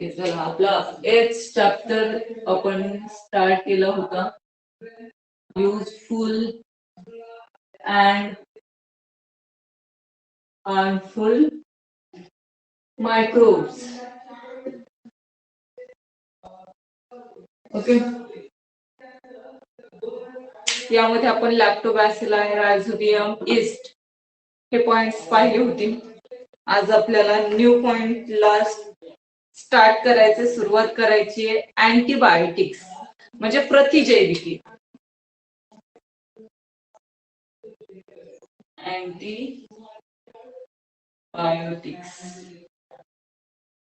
चला आपला एथ चॅप्टर आपण स्टार्ट केला होता. Useful and harmful microbes. Okay, यामध्ये आपण लॅक्टोबॅसिलाई, रायझोबियम, इस्ट हे पॉइंट्स पाहिले होते. आज आपल्याला न्यू पॉइंटला स्टार्ट करायचे, सुरुवात करायची आहे. अँटीबायोटिक्स म्हणजे प्रतिजैविके. अँटीबायोटिक्स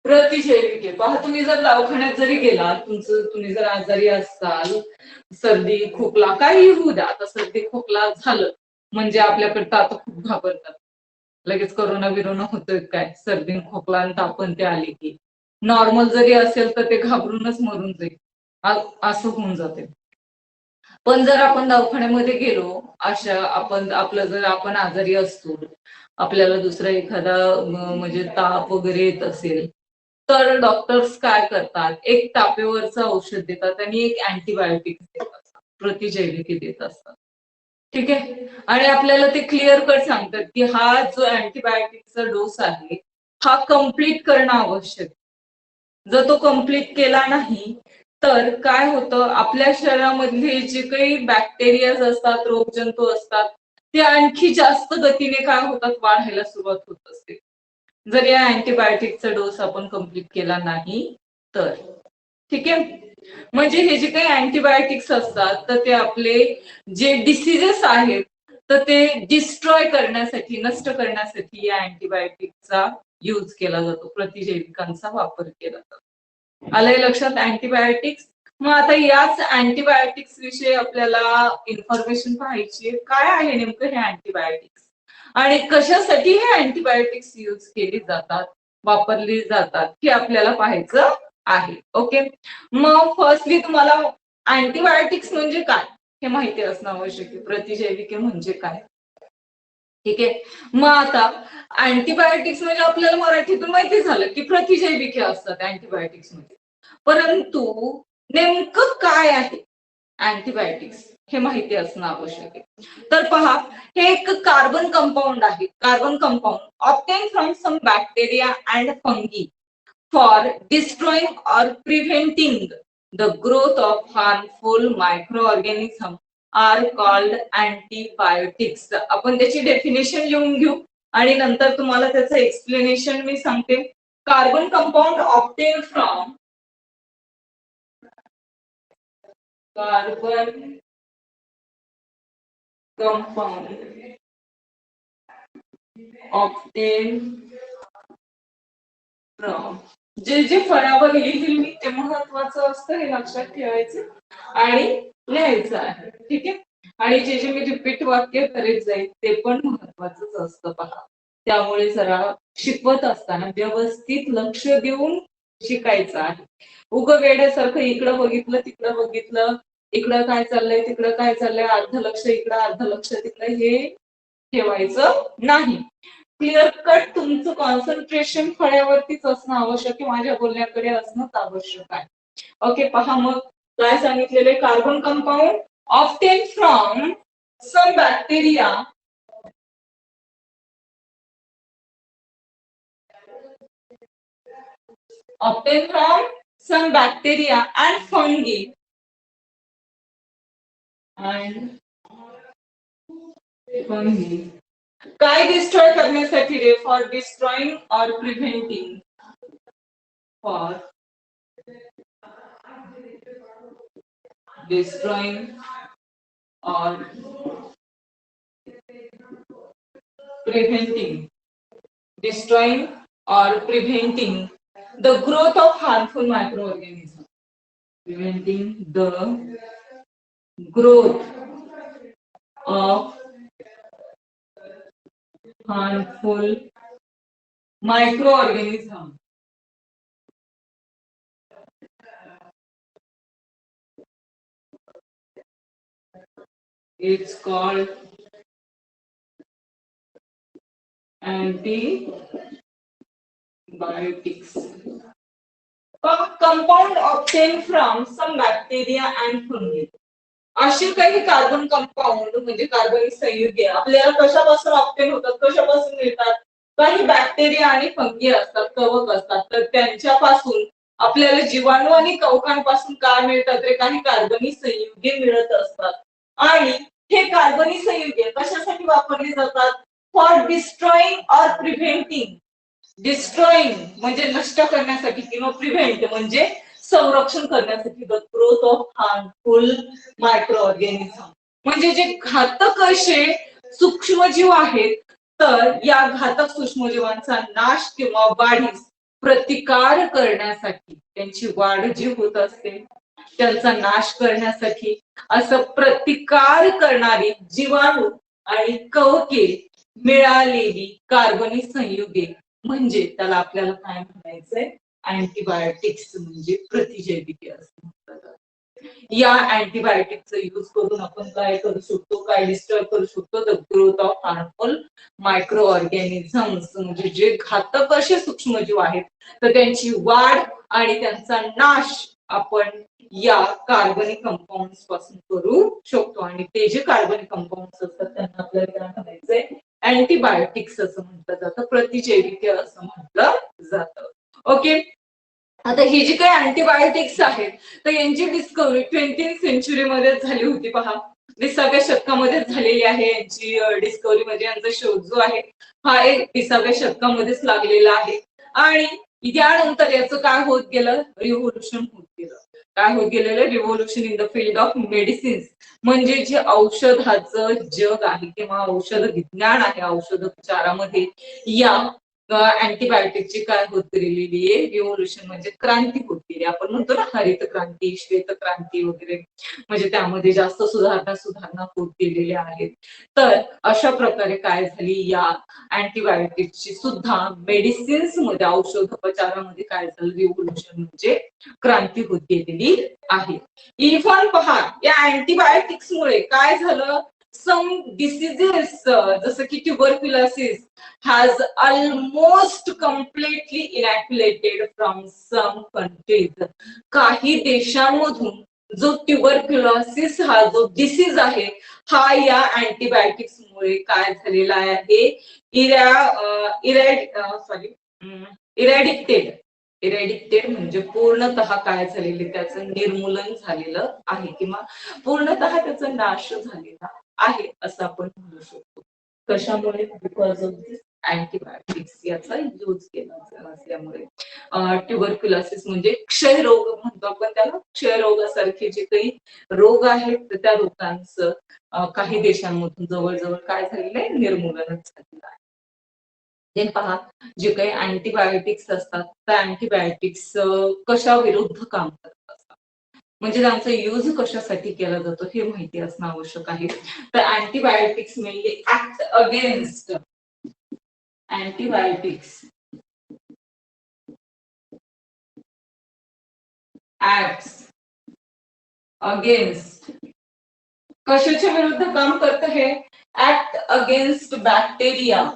प्रतिजैविके. पहा, तुम्ही जर दवाखान्यात जरी गेला, तुम्ही जर आजारी असाल, सर्दी खोकला काही होऊ द्या, आता सर्दी खोकला झालं म्हणजे आपल्याकडे आता खूप घाबरतात. लगेच करोना बिरोना होतोय काय, सर्दी खोकला आणि तापण ते आले की. नॉर्मल जरी असेल तर ते घाबरूनच मरून जाईल, असं होऊन जाते. पण जर आपण दवाखान्यामध्ये गेलो, आपलं जर आपण आजारी असतो, आपल्याला दुसरा एखादा म्हणजे ताप वगैरे येत असेल, तर डॉक्टर्स काय करतात, एक तापेवरचं औषध देतात आणि एक अँटीबायोटिक देत असतात, प्रतिजैविके देत असतात. ठीक आहे, आणि आपल्याला ते क्लिअर कट सांगतात की हा जो अँटीबायोटिकचा डोस आहे हा कम्प्लीट करणं आवश्यक. जर तो कम्प्लीट केला नाही तर काय होतं, आपल्या शरीरामधले जे काही बॅक्टेरिया असतात, रोगजंतू असतात, ते आणखी जास्त गतीने काय होतात, वाढायला सुरुवात होत असते, जर या अँटीबायोटिकचा डोस आपण कम्प्लीट केला नाही तर. ठीक आहे, म्हणजे हे जे काही अँटीबायोटिक्स असतात तर ते आपले जे डिसीजेस आहेत तर ते डिस्ट्रॉय करण्यासाठी, नष्ट करण्यासाठी या अँटीबायोटिकचा यूज केला जातो, प्रतिजैविकांचा वापर केला जातो. आलंय लक्षात अँटीबायोटिक्स. मग आता याच अँटीबायोटिक्स विषयी आपल्याला इन्फॉर्मेशन पाहायची, काय आहे नेमकं हे अँटीबायोटिक्स आणि कशासाठी हे अँटीबायोटिक्स यूज केली जातात, वापरली जातात, हे आपल्याला पाहायचं आहे. ओके, मग फर्स्टली तुम्हाला अँटीबायोटिक्स म्हणजे काय हे माहिती असणं आवश्यक आहे, प्रतिजैविके म्हणजे काय. ठीक आहे, मग आता अँटीबायोटिक्स म्हणजे आपल्याला मराठीतून माहिती झालं की प्रतिजैविके असतात अँटीबायोटिक्स मध्ये, परंतु नेमकं काय आहे अँटीबायोटिक्स हे माहिती असणं आवश्यक आहे. तर पहा, हे एक कार्बन कंपाऊंड आहे, carbon compound obtain from some bacteria and fungi for destroying or preventing the growth of harmful microorganism are called antibiotics. आपण त्याची डेफिनेशन लिहून घेऊ आणि नंतर तुम्हाला त्याचं एक्सप्लेनेशन मी सांगते. Carbon compound obtain from carbon compound obtain from, जे जे फळावर लिहिल मी ते महत्वाचं असतं, हे लक्षात ठेवायचं आणि लिहायचं आहे. ठीक आहे, आणि जे जे मी रिपीट वाक्य करीत जाईल ते पण महत्वाचंच असतं. पहा, त्यामुळे जरा शिकवत असताना व्यवस्थित लक्ष देऊन शिकायचं आहे. उगं वेड्यासारखं इकडं बघितलं तिकडं बघितलं, इकडं काय चाललंय तिकडं काय चाललंय, अर्ध लक्ष इकडं अर्ध लक्ष तिकडं, हे ठेवायचं नाही. क्लिअर कट तुमचं कॉन्सन्ट्रेशन फळ्यावरतीच असणं आवश्यक आहे, माझ्या बोलण्याकडे असणंच आवश्यक आहे. ओके, पहा मग काय सांगितलेले, carbon compound obtain from some bacteria and fungi काय डिस्ट्रॉय करण्यासाठी रे, for destroying or preventing, for destroying or preventing, destroying or preventing the growth of harmful microorganisms, preventing the growth of harmful microorganisms. It's called antibiotics. Compound obtain from some bacteria and fungi. असे काही carbon compound म्हणजे कार्बनिक संयुगे आपल्याला कशापासून obtain होतात, कशापासून मिळतात? काही बॅक्टेरिया आणि फंगी असतात, कवक असतात, तर त्यांच्यापासून आपल्याला जीवाणू आणि कवकांपासून काय मिळतात रे? काही कार्बनिक संयुगे मिळत असतात. आणि हे कार्बनिक संयुगे कशासाठी वापरली जातात? For destroying or preventing. Destroying म्हणजे नष्ट करण्यासाठी किंवा प्रिव्हेंट म्हणजे संरक्षण करण्यासाठी the growth of harmful micro organism. म्हणजे जे घातक असे सूक्ष्मजीव आहेत, तर या घातक सूक्ष्मजीवांचा नाश किंवा वाढीस प्रतिकार करण्यासाठी, त्यांची वाढ जी होत असते त्यांचा नाश करण्यासाठी असं प्रतिकार करणारी जीवाणू आणि कवके मिळालेली कार्बनिक संयुगे म्हणजे त्याला आपल्याला काय म्हणायचंय? अँटीबायोटिक्स म्हणजे प्रतिजैविके असं म्हटलं जातं. या अँटीबायोटिकचा यूज करून आपण काय करू शकतो, काय डिस्ट्रॉय करू शकतो? The growth of harmful micro organisms म्हणजे जे घातक असे सूक्ष्मजीव आहेत, तर त्यांची वाढ आणि त्यांचा नाश आपण या कार्बनिक कंपाऊंड पासून करू शकतो. आणि ते जे कार्बनिक कंपाऊंड असतात त्यांना आपल्याला काय म्हणायचंय? अँटीबायोटिक्स असं म्हटलं जातं, प्रतिजैविके असं म्हटलं जातं. ओके. आता ही जी काही अँटीबायोटिक्स आहेत, तर यांची डिस्कवरी 20th सेंचुरीमध्ये झाली होती. पहा, 20व्या शतकामध्येच झालेली आहे यांची डिस्कवरी, म्हणजे यांचा शोध जो आहे हा एक 20व्या शतकामध्येच लागलेला आहे. आणि त्यानंतर याचं काय होत गेलं? रिव्होल्युशन होत गेलं. काय होत गेलेलं? Revolution in the field of medicines. म्हणजे जे औषधाचं जग आहे किंवा औषध विज्ञान आहे, औषधोपचारामध्ये या अँटीबायोटिकची काय होत गेलेली आहे? रिव्होल्युशन म्हणजे क्रांती होत गेली. आपण म्हणतो ना हरित क्रांती, श्वेत क्रांती वगैरे, म्हणजे त्यामध्ये जास्त सुधारणा होत गेलेल्या आहेत. तर अशा प्रकारे काय झाली, या अँटीबायोटिकची सुद्धा मेडिसिन्स मध्ये, औषधोपचारामध्ये काय झालं? रिव्होल्युशन म्हणजे क्रांती होत गेलेली आहे. इरफान पहा, या अँटीबायोटिक्समुळे काय झालं? सम डिसीजेस जसं की tuberculosis has almost completely inoculated from some countries. काही देशांमधून जो ट्युबरक्युलोसिस हा जो डिसीज आहे, हा या अँटीबायोटिक्स मुळे काय झालेला आहे? इरॅडिक्टेड. इरॅडिक्टेड म्हणजे पूर्णतः काय झालेले, त्याचं निर्मूलन झालेलं आहे किंवा पूर्णतः त्याचा नाश झालेला आहे असं आपण म्हणू शकतो. कशामुळे? बिकॉज ऑफ दिस अँटीबायोटिक्स याचा यूज केला असल्यामुळे. ट्युबरक्युलोसिस म्हणजे क्षयरोग म्हणतो आपण त्याला. क्षयरोगासारखे जे काही रोग आहेत, तर त्या रोगांचं काही देशांमधून जवळजवळ काय झालेलं आहे? निर्मूलनच झालेलं आहे. देन पहा, जे काही अँटीबायोटिक्स असतात, त्या अँटीबायोटिक्स कशा विरुद्ध काम करतात असतात, म्हणजे त्यांचा यूज कशासाठी केला जातो हे माहिती असणं आवश्यक आहे. तर antibiotics mainly act against, antibiotics acts against, कशाच्या विरुद्ध काम करतं हे? Act against bacteria,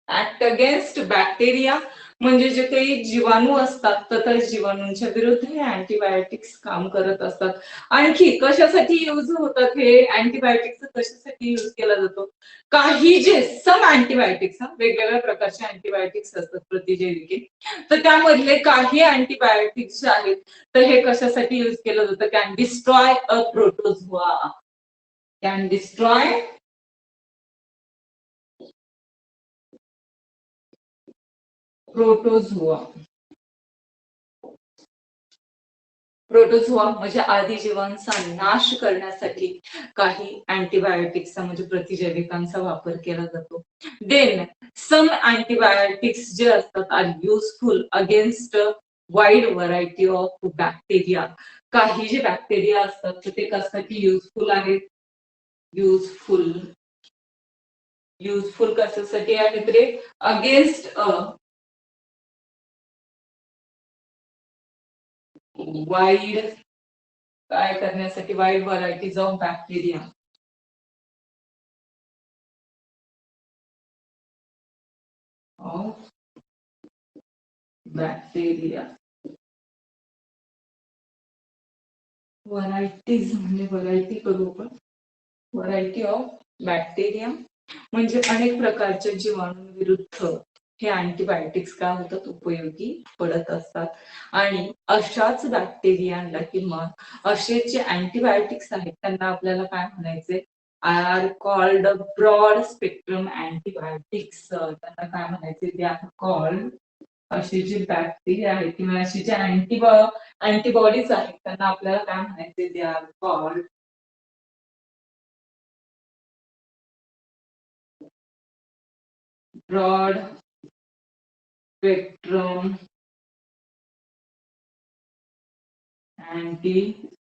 act against bacteria म्हणजे जे काही जीवाणू असतात, तर त्या जीवाणूंच्या विरुद्ध हे अँटीबायोटिक्स काम करत असतात. आणखी कशासाठी यूज होतात हे अँटीबायोटिक्स? कशासाठी यूज केला जातो? काही जे सम अँटीबायोटिक्स, वेगवेगळ्या प्रकारचे अँटीबायोटिक्स असतात प्रतिजैविके, तर त्यामधले काही अँटीबायोटिक्स जे आहेत, तर हे कशासाठी यूज केलं जातं? Can destroy a protozoa, can destroy protozoa. Protozoa म्हणजे आदिजीवांचा नाश करण्यासाठी काही अँटीबायोटिक्सचा म्हणजे प्रतिजैविकांचा वापर केला जातो. देन सम अँटीबायोटिक्स जे असतात are useful against wide variety of bacteria. काही जे बॅक्टेरिया असतात तर ते कशासाठी युजफुल आहेत? युजफुल, युजफुल कशासाठी आहेत रे? अगेन्स्ट वाईड, काय करण्यासाठी? Wide varieties of bacteria. Of bacteria. Varieties म्हणजे व्हरायटी करू आपण. व्हरायटी ऑफ बॅक्टेरिया म्हणजे अनेक प्रकारच्या जीवाणूंविरुद्ध हे अँटीबायोटिक्स काय होतात, उपयोगी पडत असतात. आणि अशाच बॅक्टेरियांना किंवा असे जे अँटीबायोटिक्स आहेत त्यांना आपल्याला काय म्हणायचे, are called broad spectrum antibiotics. त्यांना काय म्हणायचे, ते आर कॉल्ड, असे जे बॅक्टेरिया आहेत किंवा असे जे अँटीबॉडीज आहेत त्यांना आपल्याला काय म्हणायचे, they are called broad spectrum antibiotics.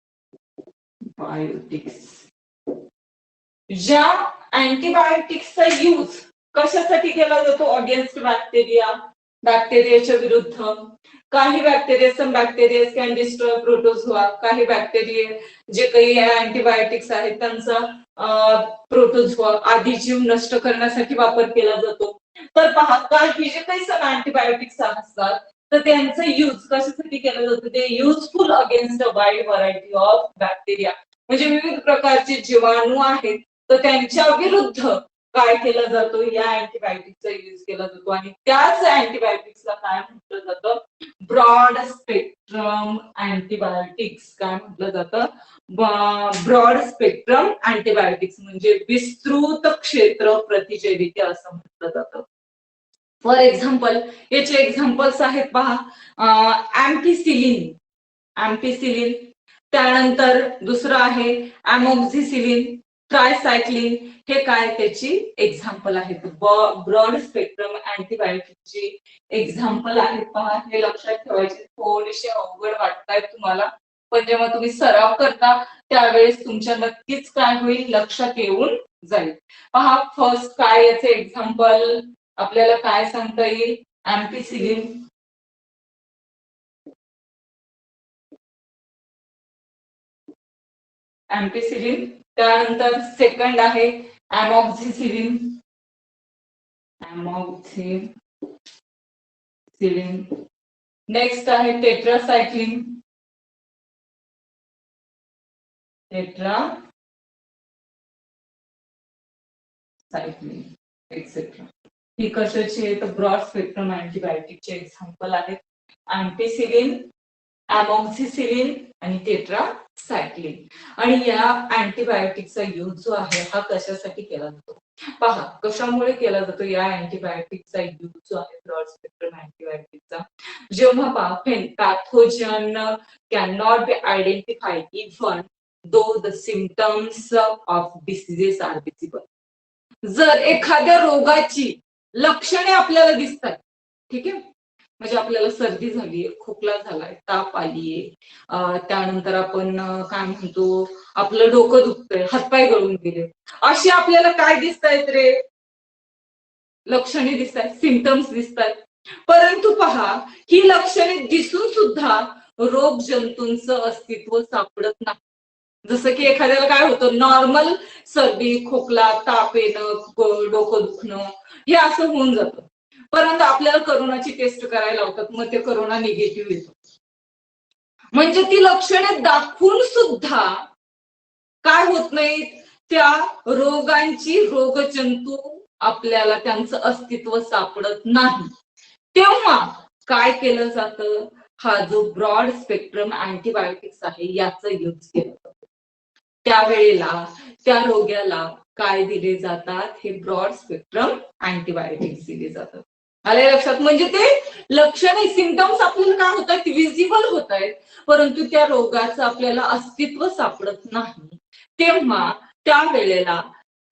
ज्या अँटीबायोटिक्सचा यूज कशासाठी केला जातो, अगेन्स्ट बॅक्टेरिया, बॅक्टेरियाच्या विरुद्ध. काही bacteria, some bacteria can destroy protozoa. काही बॅक्टेरिया जे काही अँटीबायोटिक्स आहेत त्यांचा प्रोटोझोआ आदी जीव नष्ट करण्यासाठी वापर केला जातो. तर पहा, काही जे काही सम अँटीबायोटिक्स असतात तर त्यांचा यूज कशासाठी केला जातो, ते useful against a wide variety of bacteria. म्हणजे विविध प्रकारचे जीवाणू आहेत तर त्यांच्या विरुद्ध काय केला जातो, या अँटीबायोटिक्सचा यूज केला जातो. आणि त्याच अँटीबायोटिक्सला काय म्हटलं जातं, ब्रॉड स्पेक्ट्रम अँटीबायोटिक्स. काय म्हटलं जातं, ब्रॉड स्पेक्ट्रम अँटीबायोटिक्स म्हणजे विस्तृत क्षेत्र प्रतिजैविके असं म्हटलं जातं. फॉर एक्झाम्पल, याचे एक्झाम्पल्स आहेत पहा, अँपिसिलिन, त्यानंतर दुसरं आहे अमोक्झिसिलिन, ट्रायसायक्लिन. हे काय त्याची एक्झाम्पल आहेत, ब्रॉड स्पेक्ट्रम अँटीबायोटिकची एक्झाम्पल आहेत. पहा, हे लक्षात ठेवायचे. थोडेसे अवघड वाटतायत तुम्हाला, पण जेव्हा तुम्ही सराव करता त्यावेळेस तुमच्या नक्कीच काय होईल, लक्षात येऊन जाईल. पहा, फर्स्ट काय याचे एक्झाम्पल आपल्याला काय सांगता येईल, अँपिसिलिन. अँपिसिलिन. त्यानंतर सेकंड आहे अमोक्झिसिलिन. नेक्स्ट आहे टेट्रासायक्लिन. एक्सेट्रा. ही कशाची आहे, तर ब्रॉड स्पेक्ट्रम अँटीबायोटिकचे एक्झाम्पल आहेत. अँपिसिलिन, अमोक्झिसिलिन आणि टेट्रासायक्लिन. आणि या अँटीबायोटिकचा यूज जो आहे हा कशासाठी केला जातो, पहा कशामुळे केला जातो. या अँटीबायोटिकचा यूज जो आहे ब्रॉड स्पेक्ट्रम अँटीबायोटिकचा, जेव्हा पहा pathogen can not be identified even though the symptoms of diseases are visible. जर एखाद्या रोगाची लक्षणे आपल्याला दिसतात, ठीक आहे, म्हणजे आपल्याला सर्दी झालीये, खोकला झालाय, ताप आलीये, त्यानंतर आपण काय म्हणतो, आपलं डोकं दुखतंय, हातपाय गळून गेले, अशी आपल्याला काय दिसतायत रे, लक्षणे दिसतात, सिम्पटम्स दिसतात. परंतु पहा, ही लक्षणे दिसून सुद्धा रोग जंतूंचं अस्तित्व सापडत नाही. जसं की एखाद्याला काय होतं, नॉर्मल सर्दी, खोकला, ताप येणं, डोकं दुखणं, हे असं होऊन जातं. परंतु आपल्याला करोनाची टेस्ट करायला लावतात, मग ते करोना निगेटिव्ह येतो. म्हणजे ती लक्षणे दाखवून सुद्धा काय होत नाही, त्या रोगांची रोगजंतू आपल्याला त्यांचं अस्तित्व सापडत नाही. तेव्हा काय केलं जातं, हा जो ब्रॉड स्पेक्ट्रम अँटीबायोटिक्स आहे याचा यूज केला जातो. त्यावेळेला त्या रोग्याला काय दिले जातात, हे ब्रॉड स्पेक्ट्रम अँटीबायोटिक्स दिले जातात. आले लक्षात, म्हणजे ते लक्षणे, सिम्पटम्स आपल्याला काय होत आहेत, विजिबल होत आहेत, परंतु त्या रोगाचं आपल्याला अस्तित्व सापडत नाही. तेव्हा त्यावेळेला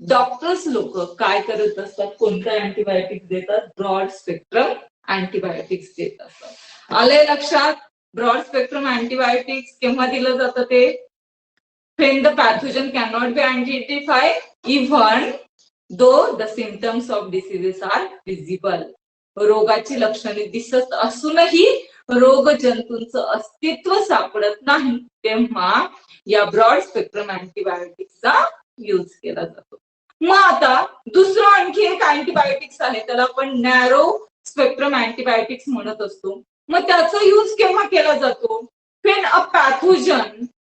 डॉक्टर्स लोक काय करत असतात, कोणत्या अँटीबायोटिक्स देतात, ब्रॉड स्पेक्ट्रम अँटीबायोटिक्स देत असतात. आले लक्षात, ब्रॉड स्पेक्ट्रम अँटीबायोटिक्स केव्हा दिलं जातं, ते when the pathogen cannot be identified even though the symptoms of diseases are visible. रोगाची लक्षणे दिसत असूनही रोग जंतूंचं अस्तित्व सापडत नाही, तेव्हा या ब्रॉड स्पेक्ट्रम अँटीबायोटिक्सचा यूज केला जातो. मग आता दुसरं आणखी एक अँटीबायोटिक्स आहे, त्याला आपण नॅरो स्पेक्ट्रम अँटीबायोटिक्स म्हणत असतो. मग त्याचा यूज केव्हा केला जातो? When a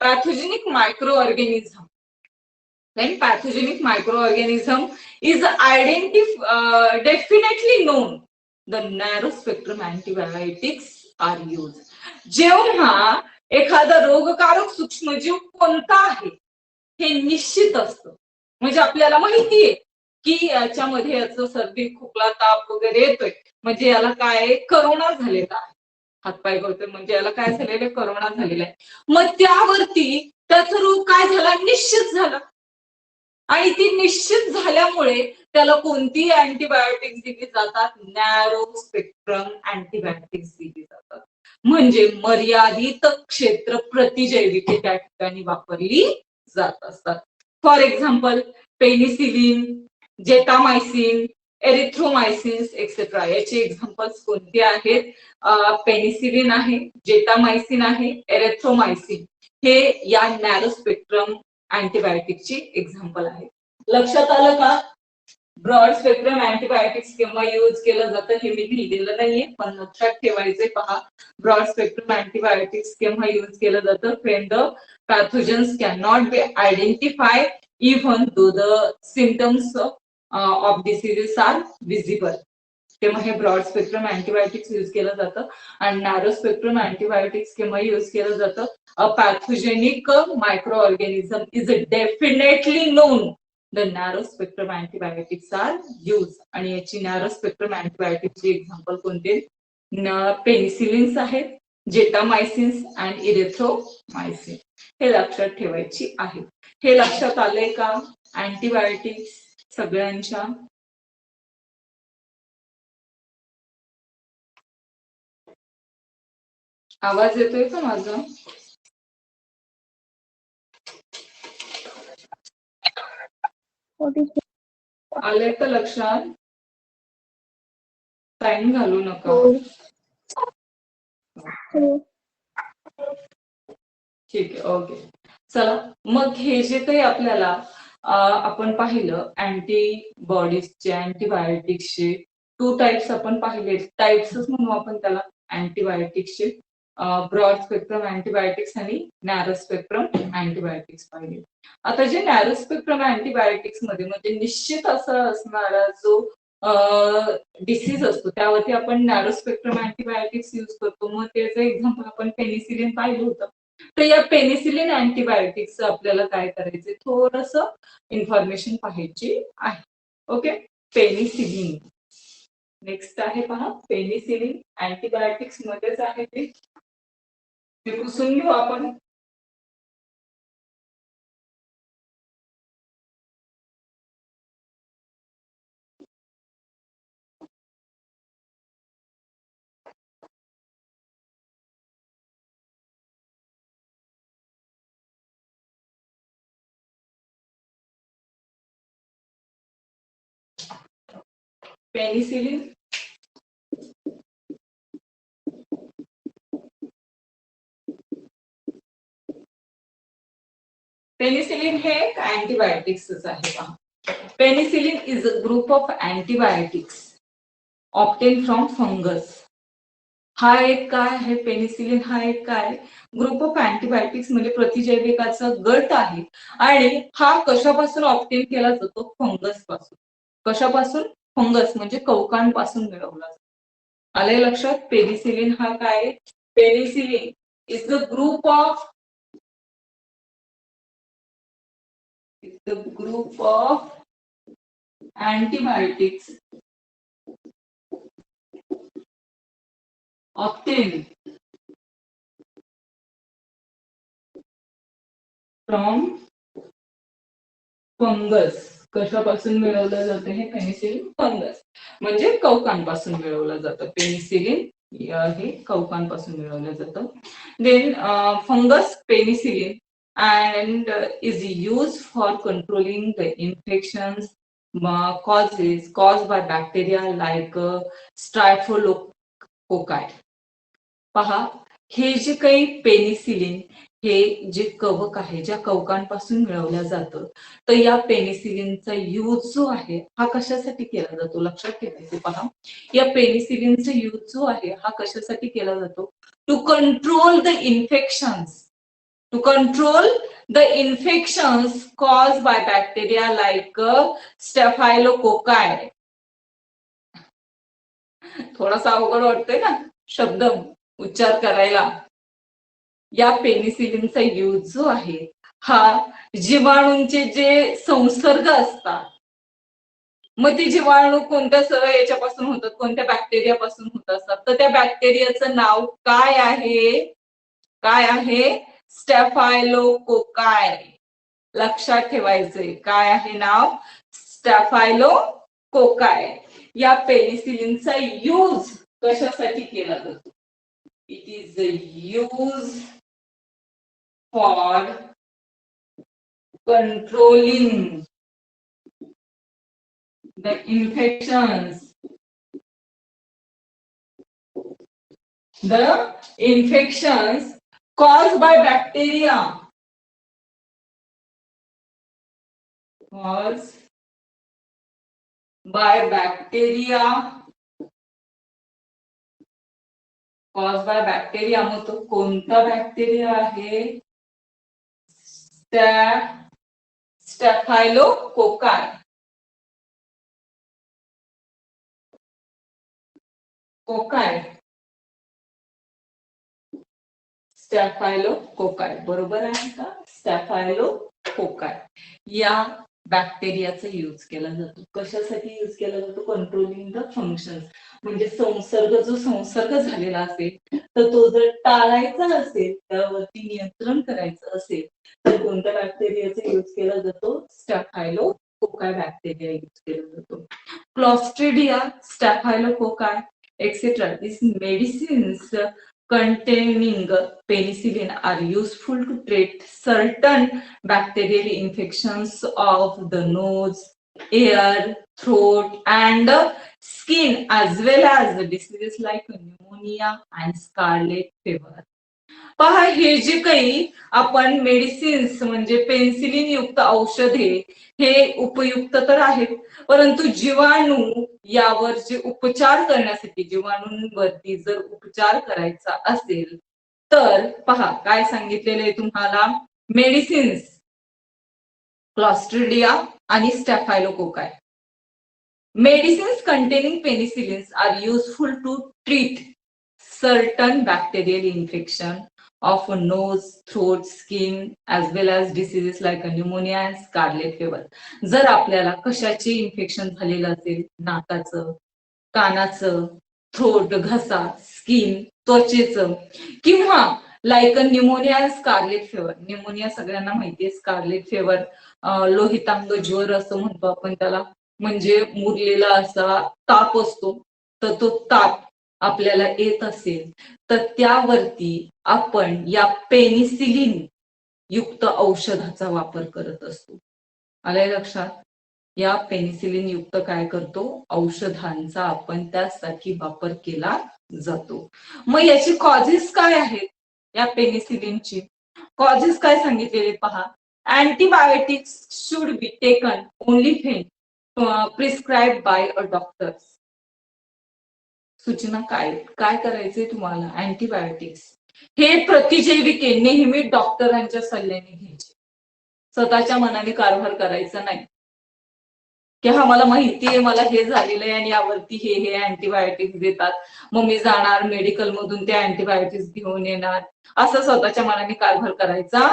pathogenic micro organism when pathogenic microorganism is definitely known, the narrow spectrum antibiotics are used. जेव्हा एखादा रोगकारक सूक्ष्मजीव कोणता आहे हे निश्चित असतं, म्हणजे आपल्याला माहितीये की याच्यामध्ये याचं सर्दी खोकला ताप वगैरे येतोय, म्हणजे याला काय करोना झालेला आहे, हातपाय गळतोय म्हणजे याला काय झालेलं आहे, करोना झालेला आहे. मग त्यावरती त्याचा रोग काय झाला निश्चित झाला, आणि ती निश्चित झाल्यामुळे त्याला कोणती अँटीबायोटिक्स दिली जातात? नॅरो स्पेक्ट्रम अँटीबायोटिक्स दिली जातात. म्हणजे मर्यादित क्षेत्र प्रतिजैविके त्या ठिकाणी वापरली जात असतात. For example penicillin, gentamicin, erythromycins etcetera. याचे एक्झाम्पल्स कोणते आहेत? पेनिसिलिन आहे, जेटामायसिन आहे, एरिथ्रोमायसिन हे या नॅरो स्पेक्ट्रम अँटीबायोटिकची एक्झाम्पल आहे. लक्षात आलं का? ब्रॉड स्पेक्ट्रम अँटीबायोटिक्स केव्हा यूज केलं जातं हे मी लिहिलेलं नाहीये, पण लक्षात ठेवायचे. पहा, ब्रॉड स्पेक्ट्रम अँटीबायोटिक्स केव्हा यूज केलं जातं? when the pathogens cannot be identified even though the symptoms of diseases are visible. तेव्हा हे ब्रॉड स्पेक्ट्रम अँटीबायोटिक्स यूज केलं जातं. आणि नॅरो स्पेक्ट्रम अँटीबायोटिक्स केव्हा यूज केलं जातं? A pathogenic microorganism is definitely known, the narrow spectrum antibiotics are use. आणि याची नॅरो स्पेक्ट्रम अँटीबायोटिक्सची एक्झाम्पल कोणते? पेनिसिलिन्स आहेत, जेटामायसिन्स अँड इरेथ्रोमायसिन. हे लक्षात ठेवायची आहे. हे लक्षात आलंय का? अँटीबायोटिक्स सगळ्यांच्या आवाज येतोय का माझा? आलंय का लक्षात? टाइम घालू नका. ठीक आहे, ओके. चला, मग हे जे काही आपल्याला आपण पाहिलं अँटीबॉडीजचे, अँटीबायोटिक्सचे 2 टाइप्स आपण पाहिले. टाइप्सच म्हणू आपण त्याला अँटीबायोटिक्सचे. ब्रॉड स्पेक्ट्रम अँटीबायोटिक्स आणि नॅरो स्पेक्ट्रम अँटीबायोटिक्स पाहिले. आता जे नॅरो स्पेक्ट्रम अँटीबायोटिक्स मध्ये म्हणजे निश्चित असं असणारा जो डिसीज असतो त्यावरती आपण नॅरो स्पेक्ट्रम अँटीबायोटिक्स यूज करतो. मग त्याचं एक्झाम्पल आपण पेनिसिलिन पाहिलं होतं. तर या पेनिसिलिन अँटीबायोटिक्स आपल्याला काय करायचंय, थोडस इन्फॉर्मेशन पाहायची आहे. ओके, पेनिसिलिन नेक्स्ट आहे. पहा, पेनिसिलिन अँटीबायोटिक्स मध्येच आहे ते पुसून घेऊ आपण. पेनिसिलिन पेनिसिलिन हे एक अँटीबायोटिक्सच आहे. पहा, penicillin is a group of antibiotics obtain from fungus. हा एक काय आहे? पेनिसिलिन हा एक काय? ग्रुप ऑफ अँटीबायोटिक्स म्हणजे प्रतिजैविकाचा गट आहे. आणि हा कशापासून ऑब्टेन केला जातो? फंगस पासून. कशापासून? फंगस म्हणजे कवकांपासून मिळवला जातो. आले लक्षात? पेनिसिलिन हा काय? Penicillin is the group of antibiotics obtained from fungus. कशापासून मिळवलं जातं हे? पेनिसिलिन फंगस म्हणजे कवकांपासून मिळवलं जातं. पेनिसिलिन हे कवकांपासून मिळवलं जातं. Then fungus penicillin and is used for controlling the infections causes caused by bacteria like Staphylococcus. पहा, हे जे काही पेनिसिलिन हे जे कवक आहे, ज्या कवकांपासून मिळवलं जातं, तर या पेनिसिलिनचा यूज जो आहे हा कशासाठी केला जातो लक्षात ठेवायचे पहा. या पेनिसिलिनचा यूज जो आहे हा कशासाठी केला जातो, to control the infections, to control the infections caused by bacteria like staphylococci. थोडासा अवघड वाटतोय ना शब्द उच्चार करायला. या पेनिसिलिनचा यूज जो आहे हा जीवाणूंचे जे संसर्ग असतात, मग ती जीवाणू कोणत्या याच्यापासून होतात, कोणत्या बॅक्टेरियापासून होत असतात, तर त्या बॅक्टेरियाचं नाव काय आहे, काय आहे, स्टॅफायलोकोकाय. लक्षात ठेवायचंय काय आहे नाव, स्टॅफायलोकोकाय. या पेनिसिलिनचा यूज कशासाठी केला जातो, it is use for controlling the infections, the infections caused by bacteria, caused by bacteria, caused by bacteria. मग तो कोणता बॅक्टेरिया आहे, स्टॅफायलोकोकाय. कोकाय, स्टॅफायलोकोकाय बरोबर आहे का, स्टॅफायलोकोकाय. या बॅक्टेरियाचा यूज केला जातो. कशासाठी यूज केला जातो, कंट्रोलिंग द फंक्शन्स, म्हणजे जो संसर्ग झालेला असेल तर तो जर टाळायचा असेल, त्यावरती नियंत्रण करायचं असेल, तर कोणत्या बॅक्टेरियाचा यूज केला जातो, स्टॅफायलोकोकाय बॅक्टेरिया यूज केला जातो. Clostridia, staphylococci etc. These medicines containing penicillin are useful to treat certain bacterial infections of the nose, ear, throat and skin, as well as diseases like pneumonia and scarlet fever. पहा, हे जे काही आपण medicines म्हणजे penicillin युक्त औषधे हे उपयुक्त तर आहेत, परंतु जीवाणू यावर जे उपचार करण्यासाठी, जीवाणूंवरती जर उपचार करायचा असेल तर पहा काय सांगितलेलं आहे तुम्हाला, मेडिसिन्स क्लॉस्ट्रिडिया आणि staphylococci. Medicines containing penicillins are useful to treat certain bacterial infection of nose, throat, skin as well as diseases like pneumonia and scarlet fever. जर आपल्याला कशाचे इन्फेक्शन झालेलं असेल, नाकाचं, कानाचं, थ्रोट घसा, स्किन त्वचेचं, किंवा like pneumonia, scarlet fever. Pneumonia सगळ्यांना माहितीये, स्कारलेट फेवर लोहितांग ज्वर असं म्हणतो आपण त्याला, म्हणजे मुरलेला असा ताप असतो, तर तो ताप आपल्याला येत असेल तर त्यावरती आपण या पेनिसिलिन युक्त औषधाचा वापर करत असतो. आलंय लक्षात, या पेनिसिलिन युक्त काय करतो, औषधांचा आपण त्यासाठी वापर केला जातो. मग याची कॉजेस काय आहेत, या पेनिसिलिनची कॉजेस काय सांगितलेले पहा, antibiotics should be taken only when prescribed bye a doctor. सूचना काय काय करायचंय तुम्हाला, अँटीबायोटिक्स हे प्रतिजैविके नेहमी डॉक्टरांच्या सल्ल्याने घ्यायचे, स्वतःच्या मनाने कारभार करायचा नाही की हा मला माहितीये मला हे झालेलं आहे आणि यावरती हे अँटीबायोटिक्स देतात, मग मी जाणार मेडिकल मधून ते अँटीबायोटिक्स घेऊन येणार, असं स्वतःच्या मनाने कारभार करायचा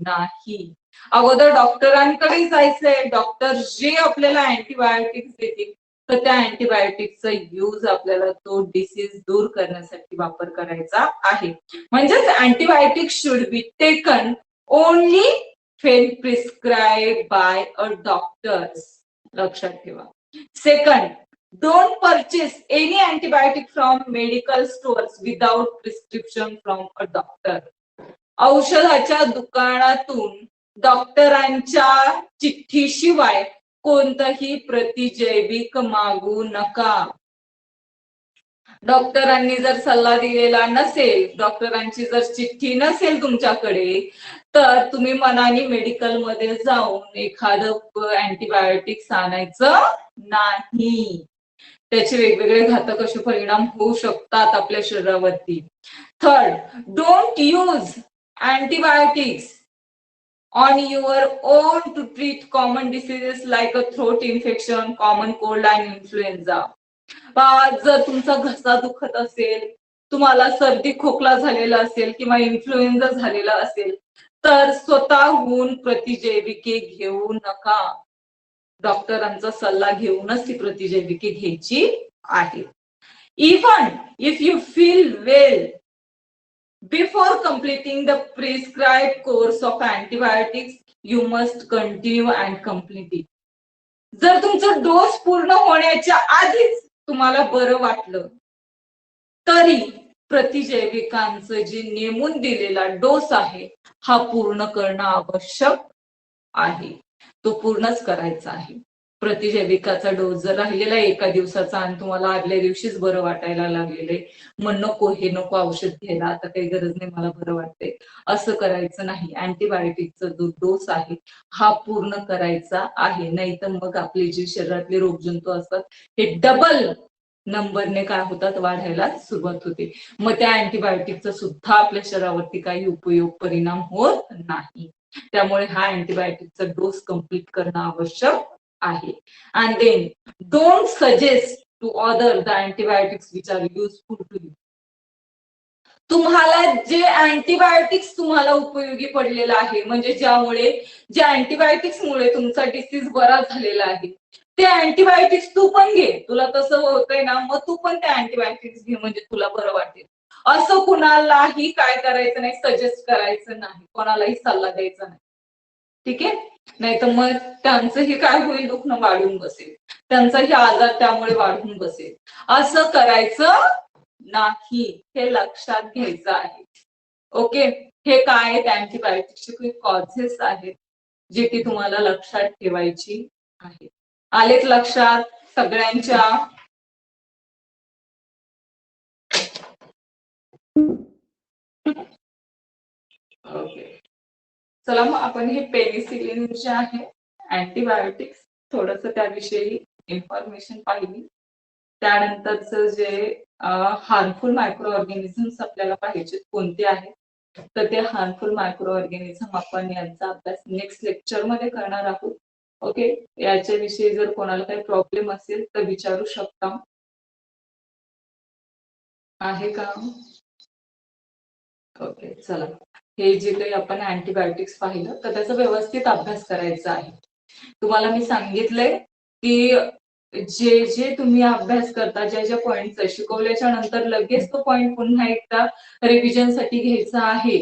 नाही. अगोदर डॉक्टरांकडे जायचंय, डॉक्टर जे आपल्याला अँटीबायोटिक्स देतील तर त्या अँटीबायोटिक्सचा यूज आपल्याला तो डिसीज दूर करण्यासाठी वापर करायचा आहे. म्हणजेच antibiotics should be taken only when prescribed by a doctors. लक्षात ठेवा. Second, don't purchase any antibiotic from medical stores without prescription from a doctor. औषधाच्या दुकानातून डॉक्टरांच्या चिठ्ठीशिवाय कोणतंही प्रतिजैविक मागू नका. डॉक्टरांनी जर सल्ला दिलेला नसेल, डॉक्टरांची जर चिठ्ठी नसेल तुमच्याकडे, तर तुम्ही मनाने मेडिकलमध्ये जाऊन एखादं अँटीबायोटिक्स आणायचं नाही. त्याचे वेगवेगळे घातक असे परिणाम होऊ शकतात आपल्या शरीरावरती. Third, don't use antibiotics on your own to treat common diseases like a throat infection, common cold and influenza. जर तुमचा घसा दुखत असेल, तुम्हाला सर्दी खोकला झालेला असेल किंवा इन्फ्लुएन्झा झालेला असेल, तर स्वतःहून प्रतिजैविके घेऊ नका. डॉक्टरांचा सल्ला घेऊनच ती प्रतिजैविके घ्यायची आहे. Even if you feel well before completing the prescribed course of antibiotics, you must continue and complete it. जर तुमचं डोस पूर्ण होण्याच्या आधीच तुम्हाला बरं वाटलं तरी प्रतिजैविकांचं जे नेमून दिलेला डोस आहे हा पूर्ण करणं आवश्यक आहे. तो पूर्णच करायचा आहे. प्रतिजैविकाचा डोस जर राहिलेला एका दिवसाचा आणि तुम्हाला आदल्या दिवशीच बरं वाटायला लागलेलं आहे, मग नको हे नको औषध घ्यायला, आता काही गरज नाही, मला बरं वाटतंय, असं करायचं नाही. अँटीबायोटिकचा जो डोस आहे हा पूर्ण करायचा आहे. नाही तर मग आपले जे शरीरातले रोगजंतू असतात हे डबल नंबरने काय होतात, वाढायला सुरुवात होते. मग त्या अँटीबायोटिकचा सुद्धा आपल्या शरीरावरती काही उपयोग परिणाम होत नाही. त्यामुळे हा अँटीबायोटिकचा डोस कम्प्लीट करणं आवश्यक आहे. And then don't suggest to other the antibiotics which are useful to you. तुम्हाला जे अँटीबायोटिक्स तुम्हाला उपयोगी पडलेलं आहे, म्हणजे ज्यामुळे ज्या अँटीबायोटिक्स मुळे तुमचा डिसीज बरा झालेला आहे, ते अँटीबायोटिक्स तू पण घे. तुला तसं होतंय ना, मग तू पण त्या अँटीबायोटिक्स घे, म्हणजे तुला बरं वाटेल. असं कुणालाही काय करायचं नाही, सजेस्ट करायचं नाही, कोणालाही सल्ला द्यायचा नाही. ठीक आहे. नाही तर मग त्यांचंही काय होईल, दुखणं वाढून बसेल, त्यांचाही आजार त्यामुळे वाढून बसेल. असं करायचं नाही, हे लक्षात घ्यायचं आहे. ओके. हे काय आहेत, अँटीबायोटिक्सचे काही कॉजेस आहेत जे की तुम्हाला लक्षात ठेवायची आहे. आलेत लक्षात सगळ्यांच्या? ओके. चला मग आपण हे पेनिसिलिन जे आहे अँटीबायोटिक्स, थोडस त्याविषयी इन्फॉर्मेशन पाहिली. त्यानंतरच जे हार्मफुल मायक्रो ऑर्गॅनिझम्स आपल्याला पाहिजे कोणते आहेत, तर ते हार्मफुल मायक्रो ऑर्गॅनिझम आपण यांचा अभ्यास नेक्स्ट लेक्चर मध्ये करणार आहोत. ओके. याच्याविषयी जर कोणाला काही प्रॉब्लेम असेल तर विचारू शकता. आहे का? ओके. चला, हे जे काही आपण अँटीबायोटिक्स पाहिलं तर त्याचा व्यवस्थित अभ्यास करायचा आहे. तुम्हाला मी सांगितलंय की जे जे तुम्ही अभ्यास करता, ज्या ज्या पॉइंट शिकवल्याच्या नंतर लगेच तो पॉइंट पुन्हा एकदा रिव्हिजन साठी घ्यायचा आहे,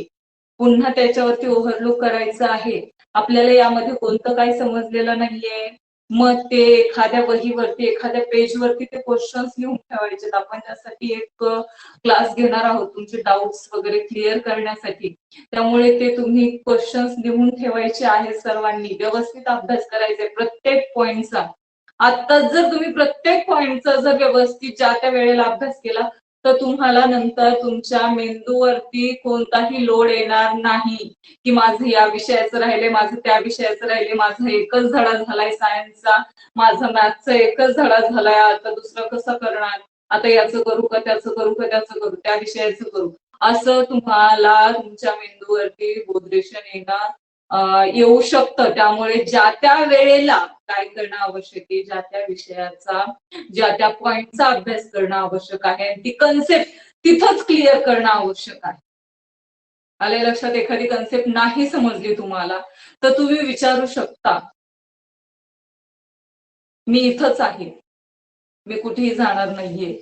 पुन्हा त्याच्यावरती ओव्हरलुक करायचं आहे. आपल्याला यामध्ये कोणतं काही समजलेलं नाहीये, मग ते एखाद्या वहीवरती एखाद्या पेजवरती ते क्वेश्चन्स लिहून ठेवायचे. आपण त्यासाठी एक क्लास घेणार आहोत तुमचे डाऊट्स वगैरे क्लिअर करण्यासाठी. त्यामुळे ते तुम्ही क्वेश्चन्स लिहून ठेवायचे आहेत. सर्वांनी व्यवस्थित अभ्यास करायचा आहे प्रत्येक पॉइंटचा. आता जर तुम्ही प्रत्येक पॉइंटचा जर व्यवस्थित ज्या त्या वेळेला अभ्यास केला तर तुम्हाला नंतर तुमच्या मेंदूवरती कोणताही लोड येणार नाही की माझं या विषयाचं राहिले, माझं त्या विषयाचं राहिले, माझा एकच धडा झालाय सायन्सचा, माझा मॅथचा एकच धडा झालाय, आता दुसरं कसं करणार, आता याचं करू का त्याचं करू का त्याचं करू, त्या विषयाचं करू, असं तुम्हाला तुमच्या मेंदूवरती बोधरेशन येऊ शकतं. त्यामुळे ज्या त्या वेळेला काय करणं आवश्यक आहे, ज्या त्या विषयाचा ज्या त्या पॉइंटचा अभ्यास करणं आवश्यक आहे आणि ती कन्सेप्ट तिथंच क्लिअर करणं आवश्यक आहे. आले लक्षात? एखादी कन्सेप्ट नाही समजली तुम्हाला तर तुम्ही विचारू शकता, मी इथंच आहे, मी कुठेही जाणार नाहीये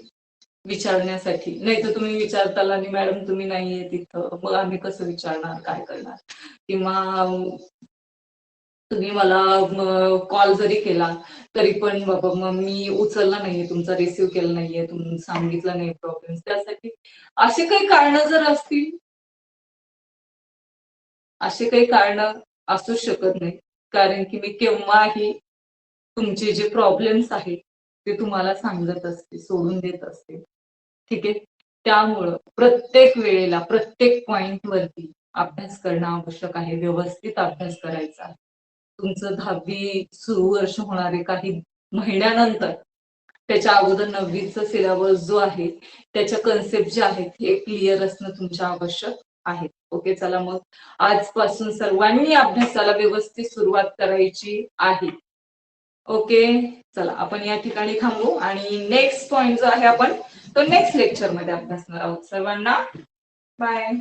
विचारण्यासाठी. नाही तर तुम्ही विचारताल आणि मॅडम तुम्ही नाहीये तिथं, मग आम्ही कसं विचारणार, काय करणार. किंवा तुम्ही मला कॉल जरी केला तरी पण बाबा मग मी उचलला नाहीये, तुमचा रिसिव्ह केला नाहीये, तुम्ही सांगितलं नाही प्रॉब्लेम, त्यासाठी असे काही कारण जर असतील, असे काही कारण असू शकत नाही. कारण की मी केव्हाही तुमचे जे प्रॉब्लेम्स आहेत ते तुम्हाला सांगत असते, सोडून देत असते. ठीक आहे. त्यामुळं प्रत्येक वेळेला प्रत्येक पॉइंट वरती अभ्यास करणं आवश्यक आहे. व्यवस्थित अभ्यास करायचा. तुमचं 10वी सुरू वर्ष होणारे काही महिन्यानंतर त्याच्या अगोदर 9वीचा सिलेबस जो आहे त्याच्या कन्सेप्ट ज्या आहेत हे क्लिअर असणं तुमच्या आवश्यक आहे. ओके, चला मग आजपासून सर्वांनी अभ्यासाला व्यवस्थित सुरुवात करायची आहे. ओके, चला आपण या ठिकाणी थांबू आणि नेक्स्ट पॉइंट जो आहे आपण तो नेक्स्ट लेक्चर मध्ये अभ्यासणार आहोत. सर्वांना बाय.